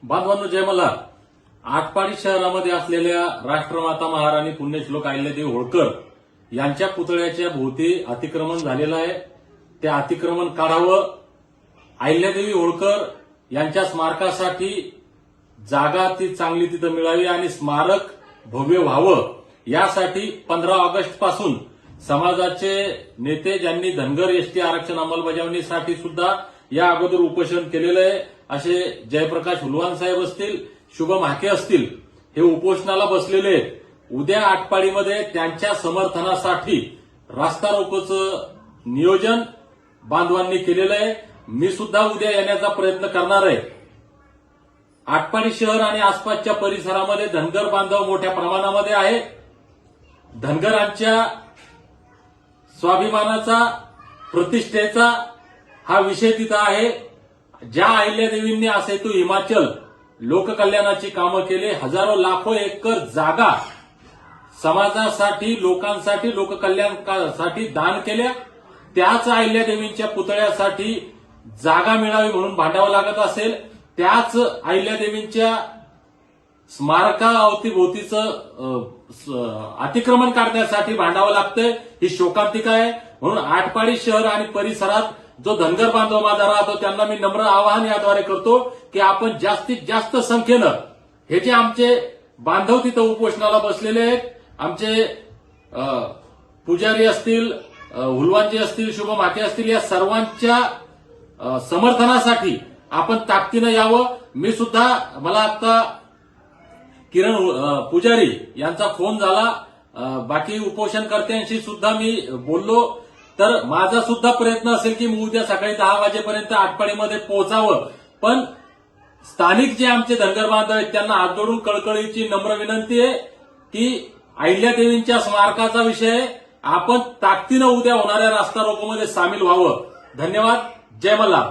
बांधवांनो जय मल्हार. आटपाडी शहरामध्ये असलेल्या राष्ट्रमाता महाराणी पुण्यश्लोक अहिल्यादेवी होळकर यांच्या पुतळ्याच्या भोवती अतिक्रमण झालेलं आहे. ते अतिक्रमण काढावं. अहिल्यादेवी होळकर यांच्या स्मारकासाठी जागा ती चांगली तिथं मिळावी आणि स्मारक भव्य व्हावं यासाठी 15 ऑगस्ट पासून समाजाचे नेते ज्यांनी धनगर एसटी आरक्षण अंमलबजावणीसाठी सुद्धा या अगोदर उपोषण केलेलं आहे असे जयप्रकाश हुलवान साहेब असतील, शुभम हाके असतील, हे उपोषणाला बसलेले आहेत. उद्या आटपाडीमध्ये त्यांच्या समर्थनासाठी रास्ता रोकोचं नियोजन बांधवांनी केलेलं आहे. मी सुद्धा उद्या येण्याचा प्रयत्न करणार आहे. आटपाडी शहर आणि आसपासच्या परिसरामध्ये धनगर बांधव मोठ्या प्रमाणामध्ये आहे. धनगरांच्या स्वाभिमानाचा, प्रतिष्ठेचा हा विषय तिथं आहे. ज्या अहिल्यादेवींनी असे तो हिमाचल लोककल्याणाची कामं केले, हजारो लाखो एकर जागा समाजासाठी, लोकांसाठी, लोककल्याणासाठी दान केल्या, त्याच अहिल्यादेवींच्या पुतळ्यासाठी जागा मिळावी म्हणून भांडावं लागत असेल, त्याच अहिल्यादेवींच्या स्मारका अवतीभोवतीचं अतिक्रमण काढण्यासाठी भांडावं लागतंय, ही शोकांतिका आहे. म्हणून आटपाडी शहर आणि परिसरात जो धनगर बांधव माझा राहतो त्यांना मी नम्र आवाहन याद्वारे करतो की आपण जास्तीत जास्त संख्येनं हे जे आमचे बांधव तिथं उपोषणाला बसलेले आहेत, आमचे पुजारी असतील, हुलवानजी असतील, शुभम हाके असतील, या सर्वांच्या समर्थनासाठी आपण ताकदीनं यावं. मी सुद्धा, मला आता किरण पुजारी यांचा फोन झाला, बाकी उपोषणकर्त्यांशी सुद्धा मी बोललो, तर माझा सुद्धा प्रयत्न असेल की मी उद्या सकाळी 10 वाजेपर्यंत आटपाडीमध्ये पोहोचावं. पण स्थानिक जे आमचे धनगर बांधव आहेत त्यांना हात जोडून कळकळीची नम्र विनंती आहे की अहिल्यादेवींच्या स्मारकाचा विषय आपण ताकदीनं उद्या होणाऱ्या रास्ता रोकोमध्ये सामील व्हावं. धन्यवाद. जय मल्हार.